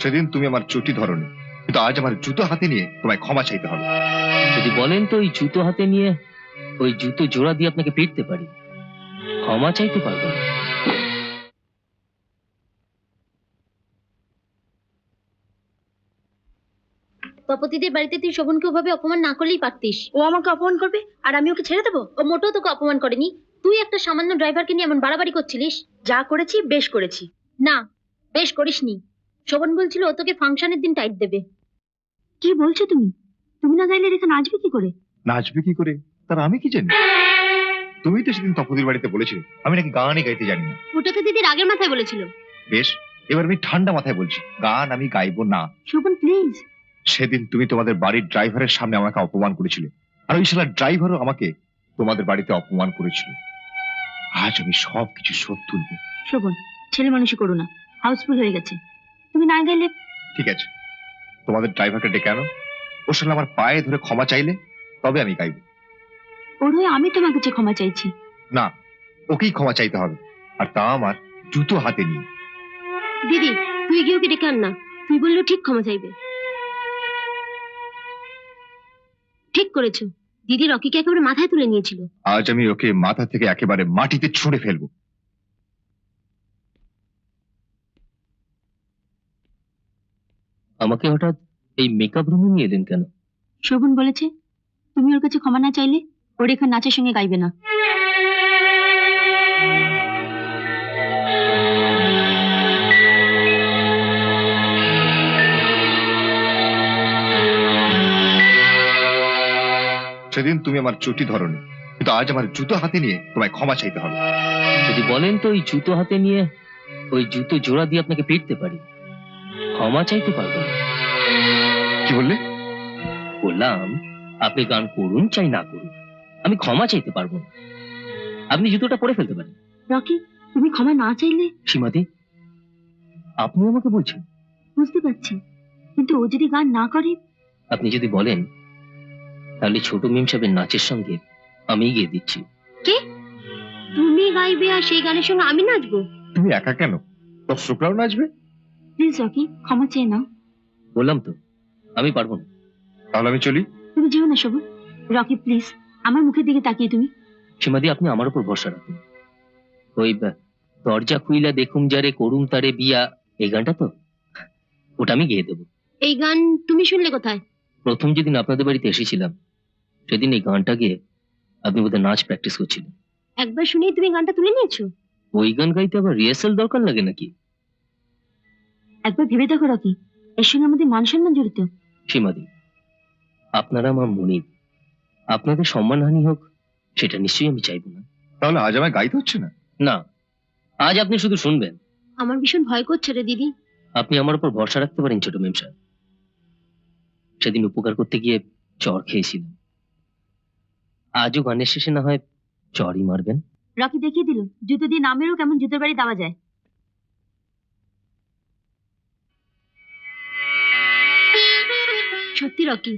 সেদিন তুমি আমার চটি ধরনি, কিন্তু আজ আমার জুতো হাতে নিয়ে তোমায় ক্ষমা চাইতে হবে। যদি বলেন তো ওই জুতো হাতে নিয়ে ওই জুতো জোড়া দিয়ে আপনাকে পিটতে পারি, ক্ষমা চাইতে পারবো না। তপতিদের বাড়িতে তুই শোভনকে ওভাবে অপমান না করলেই পারতিস। ও আমাকে অপমান করবে আর আমি ওকে ছেড়ে দেবো? ও মোটেও তোকে অপমান করেনি। তুই একটা সামান্য ড্রাইভারকে নিয়ে এমন বাড়াবাড়ি করছিলিস। যা করেছি বেশ করেছি। না, বেশ করিসনি। শোভন বলছিল ও তোকে ফাংশনের দিন টাইট দেবে। কি বলছো তুমি? তুমি না গাইলে রেখা নাচবে কি করে? নাচবে কি করে তার আমি কি জানি? তুমি তো সেদিন তপতির বাড়িতে বলেছিলে আমি নাকি গানই গাইতে জানি না। ওটা তো দিদির আগের মাথায় বলেছিল। বেশ, এবার আমি ঠান্ডা মাথায় বলছি, গান আমি গাইবো না। শোভন প্লিজ। সেদিন তুমি তোমাদের বাড়ির ড্রাইভারের সামনে আমাকে অপমান করেছিলে, আর ওই শালা ড্রাইভারও আমাকে তোমাদের বাড়িতে অপমান করেছিল। আজ আমি সবকিছু শোধ তুলবো। শোভন, ছেলে মানুষই করো না, হাউসফুল হয়ে গেছে। তুমি না গাইলে? ঠিক আছে, তোমাদের ড্রাইভারকে ডেকে আনো, ওর সঙ্গে আমার পায়ে ধরে ক্ষমা চাইলে তবে আমি গাইবো। ওর হয়ে আমি তোমার কাছে ক্ষমা চাইছি। না, ওকেই ক্ষমা চাইতে হবে, আর তা আমার জুতো হাতে নিয়ে। দিদি, তুই গিয়ে ওকে ডেকে আন না। তুই বললেও ঠিক ক্ষমা চাইবে। ঠিক করেছো। দিদি রকিকে একেবারে মাথায় তুলে নিয়েছিল। আজ আমি ওকে মাথা থেকে একেবারে মাটিতে ছুঁড়ে ফেলবো। আমাকে হঠাৎ এই মেকআপ রুমে নিয়ে এলেন কেন? শোভন বলেছে তুমি ওর কাছে ক্ষমা না চাইলে ও রেখা নাচের সঙ্গে গাইবে না। সেদিন তুমি আমার চটি ধরনি, কিন্তু আজ আমার জুতো হাতে নিয়ে তোমায় ক্ষমা চাইতে হবে। যদি বলেন তো ওই জুতো হাতে নিয়ে ওই জুতো জোড়া দিয়ে আপনাকে পিটতে পারি, ক্ষমা চাইতে পারবো না। কি বললে? বললাম আপনি গান করুন চাই না করুন, আমি ক্ষমা চাইতে পারবো না। আপনি জুতোটা পরে ফেলতে পারেন। রকি, তুমি ক্ষমা না চাইলে? সীমাদি, আপনি আমাকে বলছেন? বুঝতে পারছি, কিন্তু ও যদি গান না করে? আপনি যদি বলেন তাহলে ছোট মিম সাহেবের নাচের সঙ্গে আমি গিয়ে দিচ্ছি। কে? তুমি গাইবে আর সেই গানের সঙ্গে আমি নাচবো? তুমি একা কেন, দর্শকরাও নাচবে। প্লিজ রকি, ক্ষমা চেয়ে নাও। বললাম তো আমি পারবো না। তাহলে আমি চলি। তুমি যেও না শোভন। রকি প্লিজ, আমার মুখের দিকে তাকিয়ে তুমি। সীমাদি, আপনি আমার উপর ভরসা রাখুন। ওই দরজা খুইলা দেখুম যারে করুম তারে বিয়া, এই গানটা তো, ওটা আমি গেয়ে দেবো। এই গান তুমি শুনলে কোথায়? প্রথম যেদিন আপনাদের বাড়িতে এসেছিলাম সেদিন এই গানটা গেয়ে আপনি বোধহয় নাচ প্র্যাকটিস করছিলেন। একবার শুনেই তুমি গানটা তুলে নিয়েছো? ওই গান গাইতে আবার রিহার্সাল দরকার লাগে নাকি? একবার ভেবে দেখো রকি, এর সঙ্গে আমাদের মান সম্মান জড়িত। সীমাদি, আপনারা আমার মনিব, আপনাদের সম্মানহানি হোক সেটা নিশ্চয়ই আমি চাইবো না। তাহলে আজ আমায় গাইতে হচ্ছে না? না, আজ আপনি শুধু শুনবেন। আমার ভীষণ ভয় করছে রে দিদি। আপনি আমার উপর ভরসা রাখতে পারেন ছোট মেম সাহেব। সেদিন উপকার করতে গিয়ে চর খেয়েছিলাম, আজও গানের শেষে না হয় চরই মারবেন। রকি দেখিয়ে দিল জুতো দিয়ে নামেরও কেমন জুতোর বাড়ি দেওয়া যায়। সত্যি রকি,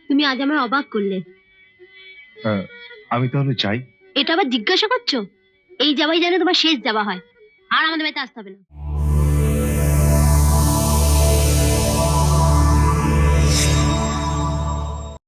তুমি আজ আমায় অবাক করলে। আমি তাহলে যাই। এটা আবার জিজ্ঞাসা করছো? এই যাওয়াই যেন তোমার শেষ যাওয়া হয়, আর আমাদের বাড়িতে আসতে হবে না।